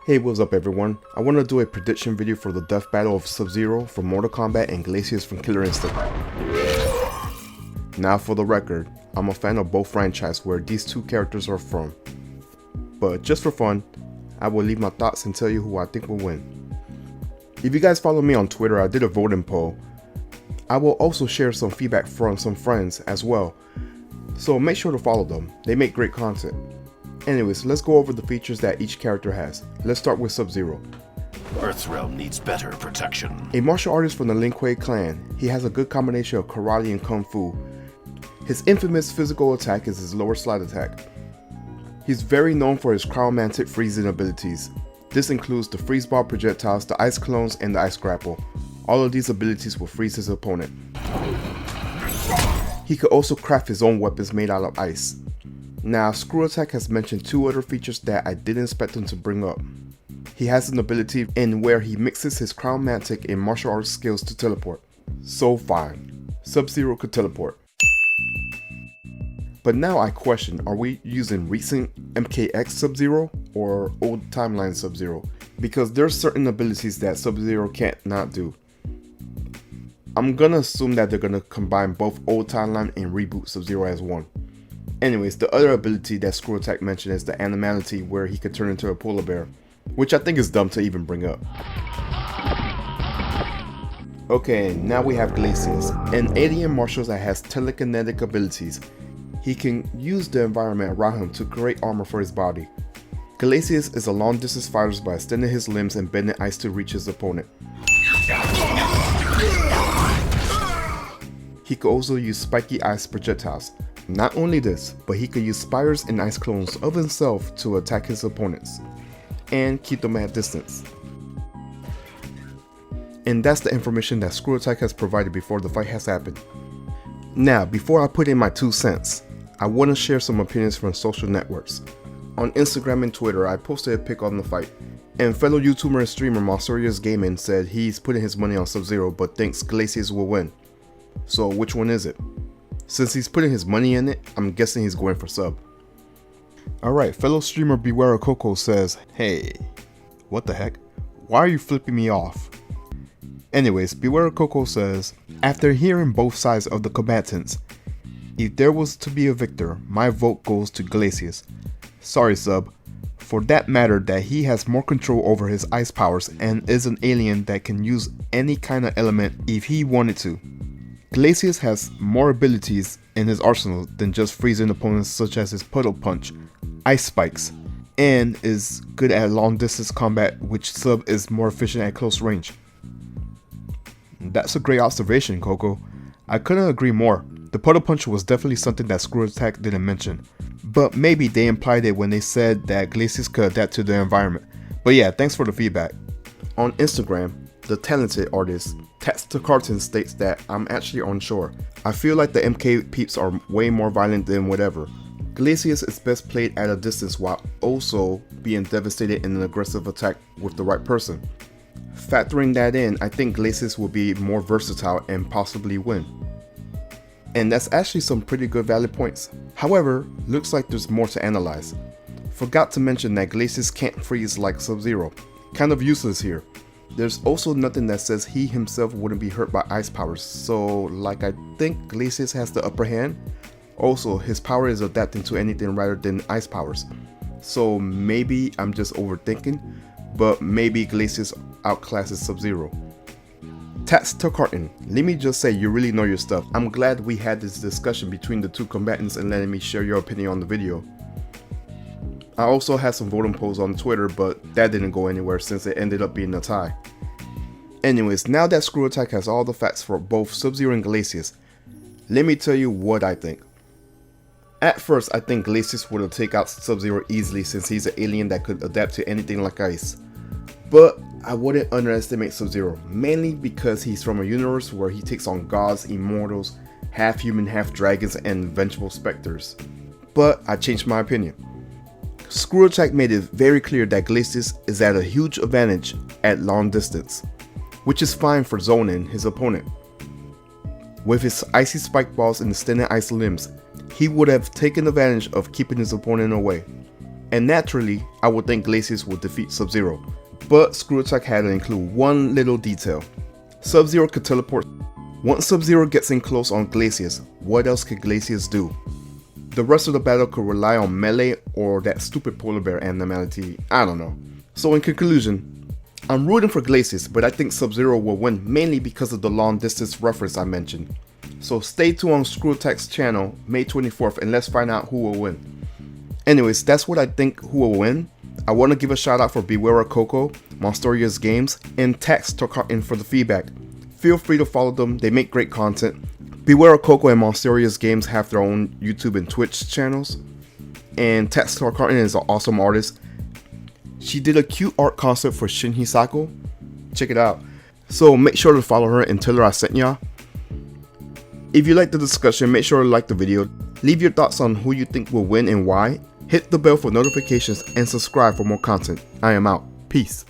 Hey, what's up everyone? I want to do a prediction video for the death battle of Sub-Zero from Mortal Kombat and Glacius from Killer Instinct. Now for the record, I'm a fan of both franchises where these two characters are from. But just for fun, I will leave my thoughts and tell you who I think will win. If you guys follow me on Twitter, I did a voting poll. I will also share some feedback from some friends as well. So make sure to follow them, they make great content. Anyways, let's go over the features that each character has. Let's start with Sub-Zero. Earthrealm needs better protection. A martial artist from the Lin Kuei clan, he has a good combination of karate and kung fu. His infamous physical attack is his lower slide attack. He's very known for his cryomantic freezing abilities. This includes the freeze ball projectiles, the ice clones, and the ice grapple. All of these abilities will freeze his opponent. He could also craft his own weapons made out of ice. Now, Screw Attack has mentioned two other features that I didn't expect him to bring up. He has an ability in where he mixes his cryomantic and martial arts skills to teleport. So fine, Sub-Zero could teleport. But now I question, are we using recent MKX Sub-Zero or old timeline Sub-Zero? Because there's certain abilities that Sub-Zero can't not do. I'm gonna assume that they're gonna combine both old timeline and reboot Sub-Zero as one. Anyways, the other ability that Screw Attack mentioned is the animality where he could turn into a polar bear, which I think is dumb to even bring up. Okay, now we have Glacius, an alien martial that has telekinetic abilities. He can use the environment around him to create armor for his body. Glacius is a long distance fighter by extending his limbs and bending ice to reach his opponent. He could also use spiky ice projectiles. Not only this, but he could use spires and ice clones of himself to attack his opponents and keep them at distance. And that's the information that Screw Attack has provided before the fight has happened. Now, before I put in my 2 cents, I want to share some opinions from social networks. On Instagram and Twitter, I posted a pic on the fight, and fellow YouTuber and streamer Malsorius Gaming said he's putting his money on Sub-Zero but thinks Glacius will win. So which one is it? Since he's putting his money in it, I'm guessing he's going for Sub. Alright, fellow streamer Beware Coco says, hey, what the heck? Why are you flipping me off? Anyways, Beware Coco says, after hearing both sides of the combatants, if there was to be a victor, my vote goes to Glacius. Sorry Sub, for that matter that he has more control over his ice powers and is an alien that can use any kind of element if he wanted to. Glacius has more abilities in his arsenal than just freezing opponents such as his puddle punch, ice spikes, and is good at long distance combat, which Sub is more efficient at close range. That's a great observation, Coco. I couldn't agree more. The puddle punch was definitely something that Screw Attack didn't mention, but maybe they implied it when they said that Glacius could adapt to the environment. But yeah, thanks for the feedback. On Instagram, the talented artist Text to Carton states that I'm actually unsure. I feel like the MK peeps are way more violent than whatever. Glacius is best played at a distance while also being devastated in an aggressive attack with the right person. Factoring that in, I think Glacius will be more versatile and possibly win. And that's actually some pretty good valid points. However, looks like there's more to analyze. Forgot to mention that Glacius can't freeze like Sub-Zero. Kind of useless here. There's also nothing that says he himself wouldn't be hurt by ice powers, so like I think Glacius has the upper hand. Also, his power is adapting to anything rather than ice powers. So maybe I'm just overthinking, but maybe Glacius outclasses Sub-Zero. Tats to Carton, let me just say you really know your stuff. I'm glad we had this discussion between the two combatants and letting me share your opinion on the video. I also had some voting polls on Twitter, but that didn't go anywhere since it ended up being a tie. Anyways, now that Screw Attack has all the facts for both Sub-Zero and Glacius, let me tell you what I think. At first, I think Glacius would take out Sub-Zero easily since he's an alien that could adapt to anything like ice. But I wouldn't underestimate Sub-Zero, mainly because he's from a universe where he takes on gods, immortals, half human, half dragons, and vengeful specters. But I changed my opinion. Screw Attack made it very clear that Glacius is at a huge advantage at long distance, which is fine for zoning his opponent. With his icy spike balls and extended ice limbs, he would have taken advantage of keeping his opponent away. and naturally, I would think Glacius would defeat Sub-Zero. But Screw Attack had to include one little detail. Sub-Zero could teleport. Once Sub-Zero gets in close on Glacius, what else could Glacius do? The rest of the battle could rely on melee or that stupid polar bear animality, I don't know. So in conclusion, I'm rooting for Glacius, but I think Sub-Zero will win mainly because of the long distance reference I mentioned. So stay tuned on Screw Attack's channel May 24th and let's find out who will win. Anyways, that's what I think who will win. I want to give a shout out for Beware of Coco, Monstorious Games, and Tax Torcarton for the feedback. Feel free to follow them, they make great content. Beware of Coco and Monstorious Games have their own YouTube and Twitch channels. And Tax Torcarton is an awesome artist. She did a cute art concept for Shin Hisako. Check it out. So make sure to follow her and tell her I sent y'all. If you like the discussion, make sure to like the video. Leave your thoughts on who you think will win and why. Hit the bell for notifications and subscribe for more content. I am out. Peace.